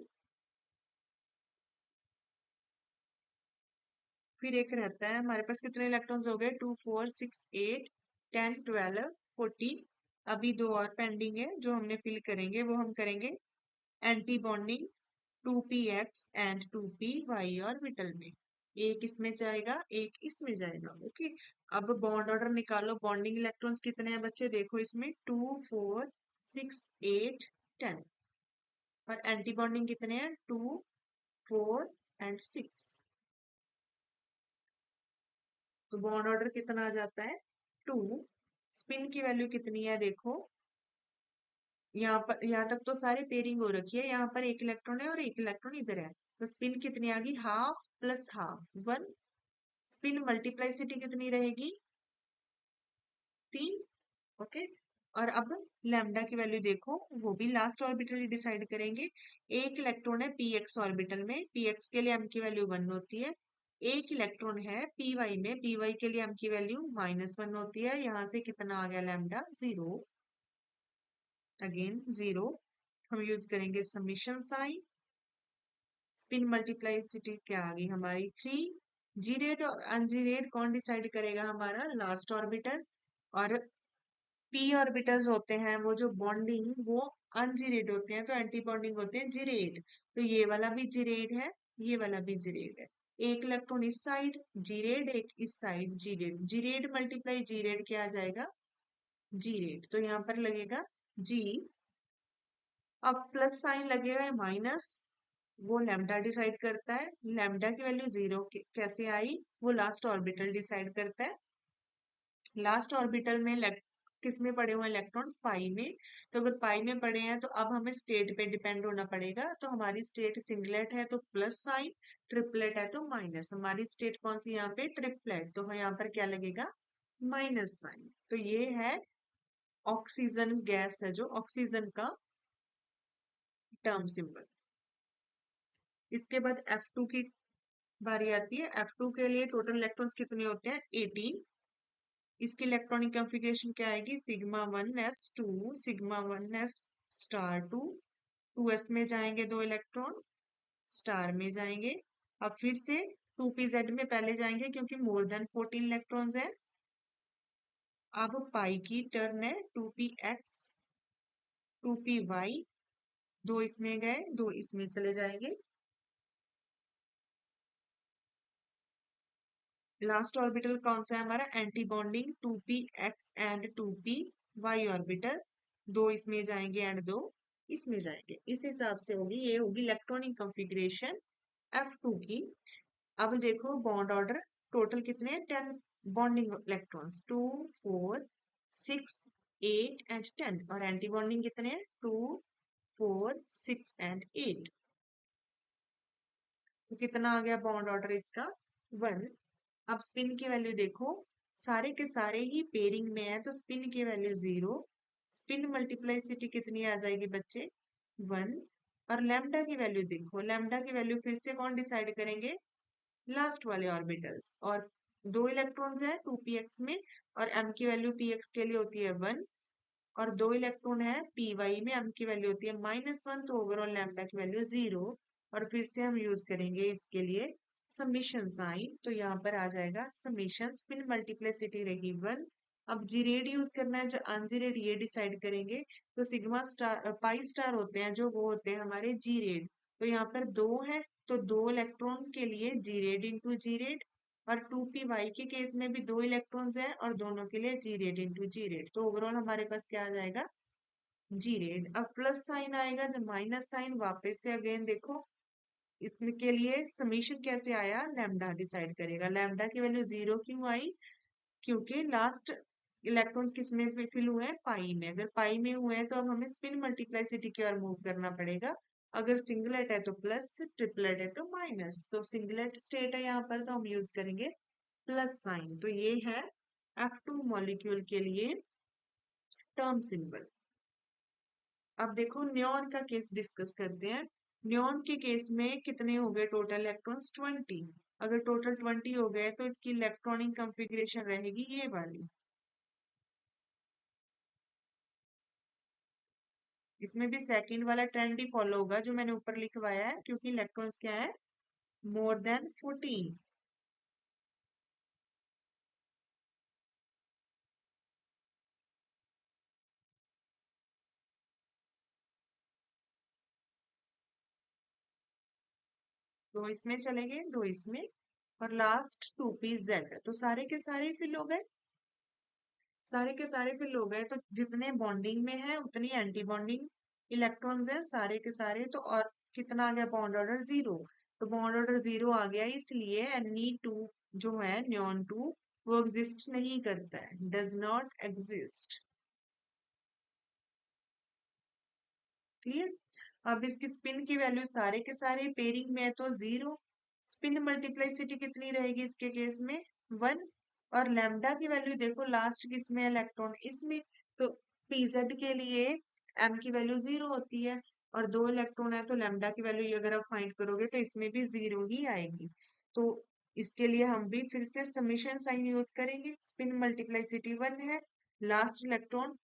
फिर एक रहता है हमारे पास, कितने इलेक्ट्रॉन्स हो गए? 2 4 6 8 10 12 14। अभी दो और पेंडिंग है जो हमने फिल करेंगे, वो हम करेंगे anti bonding 2px and 2py orbital में। एक इसमें जाएगा, एक इसमें जाएगा। ओके, अब बॉन्ड ऑर्डर निकालो। बॉन्डिंग इलेक्ट्रॉन्स कितने हैं बच्चे? देखो इसमें 2 4 6 8 10। और एंटी बॉन्डिंग कितने हैं? 2 4 एंड 6। तो बॉन्ड ऑर्डर कितना आ जाता है? 2। स्पिन की वैल्यू कितनी है देखो, यहाँ पर, यहाँ तक तो सारी पेयरिंग हो रखी है, यहाँ पर एक इलेक्ट्रॉन है और एक इलेक्ट्रॉन इधर है, तो स्पिन कितनी आ गई? Half plus half 1। स्पिन मल्टीप्लाइसिटी कितनी रहेगी? 3। ओके, और अब लैम्डा की वैल्यू देखो, वो भी लास्ट ऑर्बिटल ही डिसाइड करेंगे। एक इलेक्ट्रॉन है पी एक्स ऑर्बिटल में, पी एक्स के लिए एम की वैल्यू 1 होती है। एक इलेक्ट्रॉन है पी वाई में, पी वाई के लिए एम की वैल्यू -1 होती है। यहाँ से कितना आ गया? Lambda 0, again 0। हम यूज करेंगे समीशन साइन। स्पिन मल्टीप्लाइसिटी क्या आ गई हमारी? 3। जीरेड और अनजीरेड कौन डिसाइड करेगा? हमारा लास्ट ऑर्बिटल। और पी ऑर्बिटल्स होते हैं वो जो बॉन्डिंग, वो अनजीरेड होते हैं, तो एंटी बॉन्डिंग होते हैं जीरेड। तो ये वाला भी जीरेड है, ये वाला भी जीरेड है। एक इलेक्ट्रॉन इस साइड जीरेड, एक इस side geared. Geared multiply geared क्या आ जाएगा? जीरेड। तो यहाँ पर लगेगा जी। अब प्लस साइन लगेगा माइनस, वो लैम्डा डिसाइड करता है। लैम्डा की वैल्यू 0 कैसे आई? वो लास्ट ऑर्बिटल डिसाइड करता है। लास्ट ऑर्बिटल में किस में पड़े हुए इलेक्ट्रॉन? पाई में। तो अगर पाई में पड़े हैं तो अब हमें स्टेट पे डिपेंड होना पड़ेगा। तो हमारी स्टेट सिंगलेट है तो प्लस साइन, ट्रिपलेट है तो माइनस। हमारी स्टेट कौन सी यहाँ पे? ट्रिपलेट, तो यहाँ पर क्या लगेगा? Minus sign. तो ये है ऑक्सीजन गैस है, जो ऑक्सीजन का टर्म सिंबल। इसके बाद F2 की बारी आती है। F2 के लिए टोटल इलेक्ट्रॉन्स कितने होते हैं? 18। इसकी इलेक्ट्रॉनिक कॉन्फ़िगरेशन क्या आएगी? σ1s2 σ1s star 2। 2s में जाएंगे दो इलेक्ट्रॉन, स्टार में जाएंगे। अब फिर से 2pz में पहले जाएंगे क्योंकि मोर देन 14 इलेक्ट्रॉन्स है। अब पाई की टर्न है, 2px 2py। दो इसमें गए, दो इसमें चले जाएंगे। लास्ट ऑर्बिटल कौन सा है हमारा? Anti bonding 2px and 2py orbital. दो इसमें जाएंगे एंड दो इसमें जाएंगे। इस हिसाब से होगी, ये होगी इलेक्ट्रॉनिक कॉन्फ़िगरेशन F2 की। अब देखो बॉन्ड ऑर्डर, टोटल कितने हैं? 10 बॉन्डिंग इलेक्ट्रॉन्स, 2 4 6 8 एंड 10। और एंटी बॉन्डिंग कितने हैं? 2 4 6 एंड 8। तो कितना आ गया बॉन्ड ऑर्डर इसका? 1। अब स्पिन की वैल्यू देखो, सारे के सारे ही पेयरिंग में है तो स्पिन की वैल्यू 0। स्पिन मल्टीप्लाइसिटी कितनी आ जाएगी बच्चे? 1। और लैम्डा की वैल्यू देखो, लैम्डा की वैल्यू फिर से कौन डिसाइड करेंगे? लास्ट वाले ऑर्बिटल्स। और दो इलेक्ट्रॉन्स है 2px में, और m की वैल्यू px के लिए होती है 1। और दो इलेक्ट्रॉन है py में, m की वैल्यू होती है -1, तो ओवरऑल लैम्डा की वैल्यू 0। और फिर से हम यूज करेंगे इसके लिए समीशन साइन, तो यहाँ पर आ जाएगा समीशन, स्पिन मल्टीप्लिसिटी रहेगी 1। अब जीरेड यूज करना है, जो अनजीरेड ये डिसाइड करेंगे। तो सिग्मा स्टार पाई स्टार होते हैं जो, वो होते हैं हमारे जीरेड। तो यहाँ पर दो है, तो दो इलेक्ट्रॉन के लिए जीरेड इंटू जीरेड। और 2py के केस में भी दो इलेक्ट्रॉन्स हैं और दोनों के लिए जीरेड इंटू जीरेड। तो ओवरऑल हमारे पास क्या आ जाएगा? जीरेड। अब प्लस साइन आएगा जब माइनस साइन, वापस से अगेन देखो इसमें के लिए समीशन कैसे आया? लैम्डा डिसाइड करेगा। लैम्डा की वैल्यू 0 क्यों आई? क्योंकि लास्ट इलेक्ट्रॉन्स किस में फिल हुए हैं? पाई में। अगर पाई में हुए हैं तो अब हमें स्पिन मल्टीप्लाइसिटी की ओर मूव करना पड़ेगा। अगर सिंगलेट है तो प्लस, ट्रिपलेट है तो माइनस। तो सिंगलेट स्टेट है यहाँ पर, तो हम यूज करेंगे प्लस साइन। तो ये है F2 मॉलिक्यूल के लिए टर्म सिंबल। अब देखो न्योन का केस डिस्कस करते हैं। न्योन के केस में कितने हो गए टोटल इलेक्ट्रॉन्स? 20। अगर टोटल 20 हो गए तो इसकी इलेक्ट्रॉनिक कॉन्फ़िगरेशन रहेगी ये वाली। इसमें भी सेकंड वाला ट्रेंड ही फॉलो होगा जो मैंने ऊपर लिखवाया है, क्योंकि इलेक्ट्रॉन्स क्या है, मोर देन 14। दो इसमें चले गए, दो इसमें, और लास्ट 2p z, तो सारे के सारे फिल हो गए। सारे के सारे फिल हो गए, तो जितने बॉन्डिंग में है उतनी एंटी बॉन्डिंग इलेक्ट्रॉन्स हैं सारे के सारे। तो और कितना आ गया, बॉन्ड ऑर्डर 0। तो बॉन्ड ऑर्डर 0 आ गया, इसलिए Ne2 जो है, नियॉन 2, वो एग्जिस्ट नहीं करता है, डज नॉट एग्जिस्ट। क्लियर। अब इसकी स्पिन की वैल्यू सारे के सारे पेयरिंग में है तो 0। स्पिन मल्टीप्लाइसिटी कितनी रहेगी इसके केस में, 1। और लैम्डा की वैल्यू देखो, लास्ट किसमें, इलेक्ट्रॉन इसमें। तो pz के लिए m की वैल्यू 0 होती है, और दो इलेक्ट्रॉन है तो लैम्डा की वैल्यू अगर आप फाइंड करोगे तो इसमें भी 0 ही आएगी। तो इसके लिए हम भी फिर से समेशन साइन यूज करेंगे। स्पिन मल्टीप्लाइसिटी 1 है, लास्ट इलेक्ट्रॉन,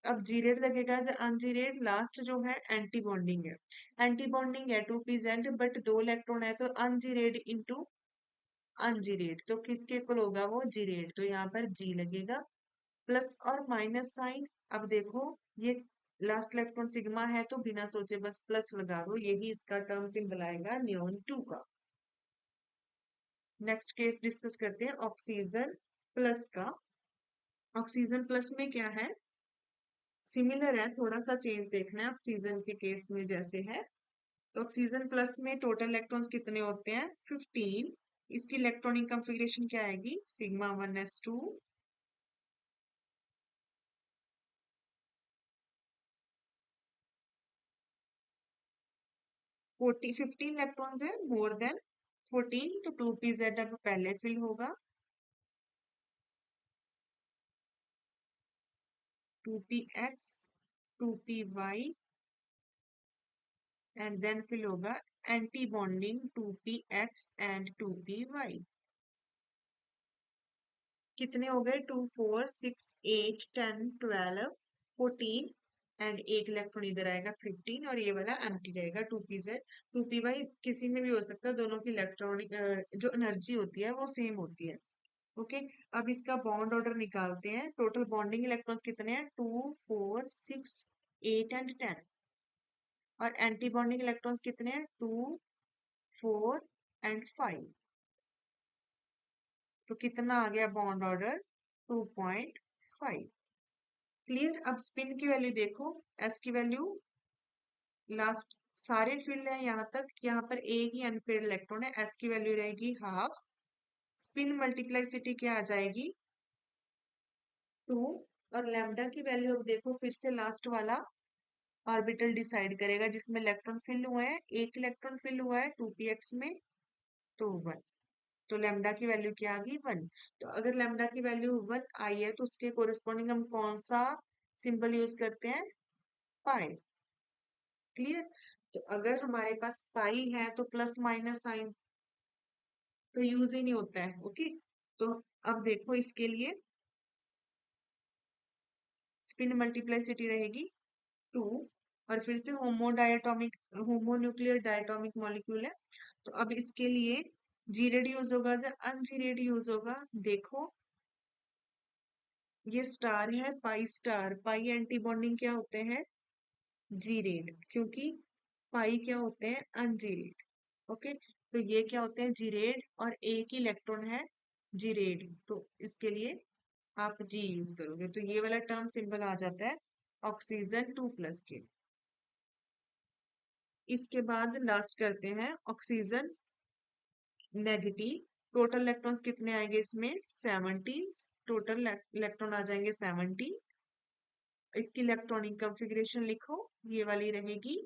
अब जीरेड लगेगा, जो अनजीरेड लास्ट जो है एंटी बॉन्डिंग है। एंटी बॉन्डिंग है 2pz, बट दो इलेक्ट्रॉन है तो अनजीरेड इंटू अनजीरेड, तो किसके इक्वल होगा वो, जीरेड, तो यहाँ पर जी लगेगा। प्लस और माइनस साइन, अब देखो ये लास्ट इलेक्ट्रॉन सिग्मा है तो बिना सोचे बस प्लस लगा दो, यही इसका टर्म सिंबल आएगा नियॉन 2 का। नेक्स्ट केस डिस्कस करते हैं ऑक्सीजन प्लस का। ऑक्सीजन प्लस में क्या है, सिमिलर है, थोड़ा सा चेंज देखना है ऑक्सीजन के केस में जैसे है। तो ऑक्सीजन प्लस में टोटल इलेक्ट्रॉन्स कितने होते हैं, 15। इसकी इलेक्ट्रॉनिक कंफिगरेशन क्या आएगी, सिग्मा 1s2, 15 इलेक्ट्रॉन्स है, मोर देन 14, तो 2pz अब पहले फिल होगा, 2px, 2py, and then fill होगा anti bonding 2px and 2py। कितने हो गए, 2 4 6 8 10 12 14, एंड एक इलेक्ट्रॉन इधर आएगा 15, और ये वाला एम्प्टी रहेगा 2pz। 2py किसी में भी हो सकता है, दोनों की इलेक्ट्रॉनिक जो एनर्जी होती है वो सेम होती है। ओके। अब इसका बॉन्ड ऑर्डर निकालते हैं, टोटल बॉन्डिंग इलेक्ट्रॉन्स कितने हैं, 2 4 6 8 एंड 10, और एंटी बॉन्डिंग इलेक्ट्रॉन्स कितने हैं, 2 4 एंड 5। तो कितना आ गया बॉन्ड ऑर्डर, 2.5। क्लियर। अब स्पिन की वैल्यू देखो, एस की वैल्यू लास्ट सारे फील्ड है यहाँ तक, यहाँ पर एक ही अनपेड इलेक्ट्रॉन है, एस की वैल्यू रहेगी हाफ। स्पिन मल्टीप्लाइसिटी क्या आ जाएगी, 2। और लैम्डा की वैल्यू अब देखो फिर से लास्ट वाला ऑर्बिटल डिसाइड करेगा जिसमें इलेक्ट्रॉन फिल हुए हैं, एक इलेक्ट्रॉन फिल हुआ है 2px में, तो 1। तो लैम्डा की वैल्यू क्या आ गई, 1। तो अगर लैम्डा की वैल्यू 1 आई है तो उसके कोरिस्पॉन्डिंग हम कौन सा सिंबल यूज करते हैं, पाई। क्लियर। तो अगर हमारे पास पाई है तो प्लस माइनस साइन तो यूज ही नहीं होता है। ओके। तो अब देखो इसके लिए स्पिन मल्टीप्लाइसिटी रहेगी 2, और फिर से होमोडायटोमिक, होमोन्यूक्लियर डायटोमिक मॉलिक्यूल है, तो अब इसके लिए जीरेड यूज होगा या अनजीरेड यूज होगा, देखो ये स्टार है, पाई स्टार, पाई एंटी बॉन्डिंग क्या होते हैं, जीरेड, क्योंकि पाई क्या होते हैं, अनजीरेड। ओके। तो ये क्या होते हैं, जीरेड, और एक ही इलेक्ट्रॉन है जीरेड, तो इसके लिए आप जी यूज करोगे, तो ये वाला टर्म सिंबल आ जाता है ऑक्सीजन 2+ के। इसके बाद लास्ट करते हैं ऑक्सीजन नेगेटिव। टोटल इलेक्ट्रॉन्स कितने आएंगे इसमें, 17। टोटल इलेक्ट्रॉन आ जाएंगे 17। इसकी इलेक्ट्रॉनिक कंफिग्रेशन लिखो, ये वाली रहेगी,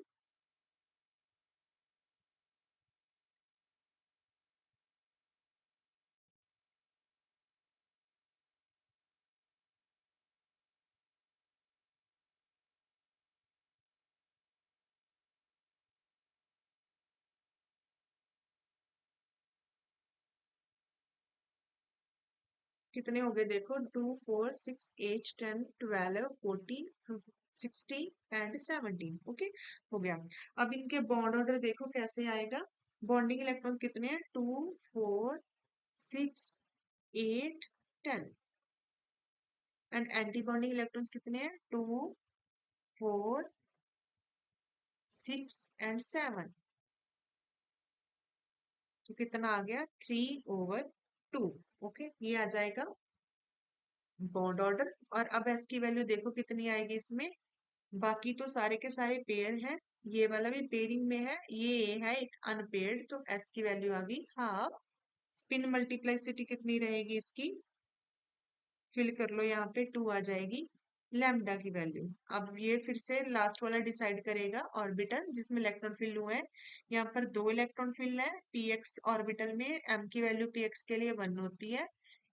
कितने हो गए देखो, 2 4 6 8 10 12 14 16 एंड 17। ओके, हो गया। अब इनके बॉन्ड ऑर्डर देखो कैसे आएगा। बॉन्डिंग इलेक्ट्रॉन्स कितने हैं, 2 4 6 8 10। एंड एंटी बॉन्डिंग इलेक्ट्रॉन्स कितने हैं, 2 4 6 एंड 7। तो कितना आ गया, 3/2। ओके, ये आ जाएगा बॉन्ड ऑर्डर। और अब एस की वैल्यू देखो कितनी आएगी इसमें। बाकी तो सारे के सारे पेयर हैं, ये वाला भी पेयरिंग में है, ये है एक अनपेयर्ड, तो एस की वैल्यू आ गई हाफ। स्पिन मल्टीप्लाइसिटी कितनी रहेगी इसकी, फिल कर लो, यहाँ पे 2 आ जाएगी लैम्डा की वैल्यू। अब ये फिर से लास्ट वाला डिसाइड करेगा ऑर्बिटल जिसमें इलेक्ट्रॉन फिल हुए हैं। यहाँ पर 2 इलेक्ट्रॉन फिल है पीएक्स ऑर्बिटल में, एम की वैल्यू पीएक्स के लिए 1 होती है।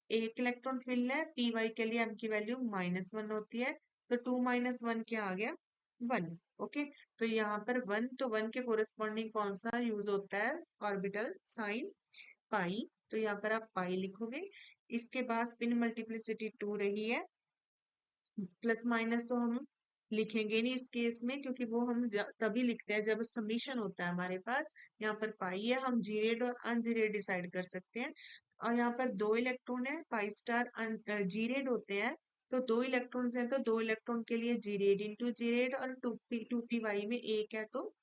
एक इलेक्ट्रॉन फिल है पी वाई के लिए, एम की वैल्यू -1 होती है। तो 2 - 1 क्या आ गया, 1। ओके, तो यहाँ पर 1, तो 1 के कोरिस्पॉन्डिंग कौन सा यूज होता है, ऑर्बिटल साइन पाई। तो यहाँ पर आप पाई लिखोगे। इसके बाद स्पिन मल्टीप्लिसिटी 2 रही है। प्लस माइनस तो हम लिखेंगे नहीं इस केस में, क्योंकि वो हम तभी लिखते हैं जब समीशन होता है हमारे पास। यहाँ पर पाई है, हम जीरेड और अनजीरेड डिसाइड कर सकते हैं। और यहाँ पर 2 इलेक्ट्रॉन है, पाई स्टार जीरेड होते हैं। तो 2 इलेक्ट्रॉन्स हैं, तो 2 इलेक्ट्रॉन के लिए जीरेड इंटू जीरेड, और टू पी वाई में एक है तो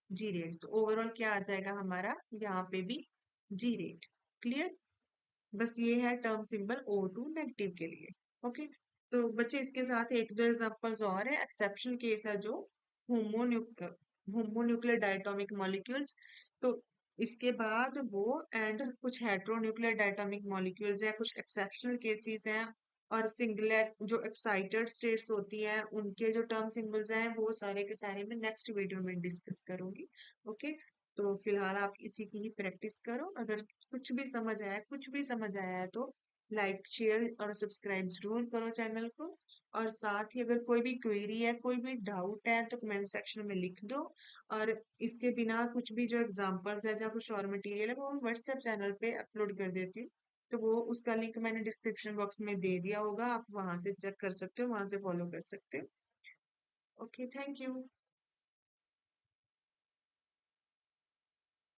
जीरेड। तो ओवरऑल क्या आ जाएगा हमारा, यहाँ पे भी जीरेड। क्लियर। बस ये है टर्म सिंबल O2 नेगेटिव के लिए। ओके, तो बच्चे इसके साथ एक दो एग्जांपल्स और है। एक्सेप्शनल केस है जो होमोन्यूक्लियर डायटोमिक मॉलिक्यूल्स। तो इसके बाद वो एंड कुछ हेट्रोन्यूक्लियर डायटोमिक मॉलिक्यूल्स है, कुछ एक्सेप्शनल केसेस हैं। और सिंगलेट जो एक्साइटेड स्टेट्स होती हैं उनके जो टर्म सिंबल्स हैं वो सारे के सारे मैं नेक्स्ट वीडियो में डिस्कस करूंगी। ओके, तो फिलहाल आप इसी की ही प्रैक्टिस करो। अगर कुछ भी समझ आया है तो लाइक शेयर और सब्सक्राइब जरूर करो चैनल को। और साथ ही अगर कोई भी क्वेरी है, कोई भी डाउट है, तो कमेंट सेक्शन में लिख दो। और इसके बिना कुछ भी जो एग्जांपल्स है या कुछ और मटेरियल है वो हम व्हाट्सएप चैनल पे अपलोड कर देती हूँ। तो वो उसका लिंक मैंने डिस्क्रिप्शन बॉक्स में दे दिया होगा, आप वहां से चेक कर सकते हो, वहां से फॉलो कर सकते हो। Okay, thank you.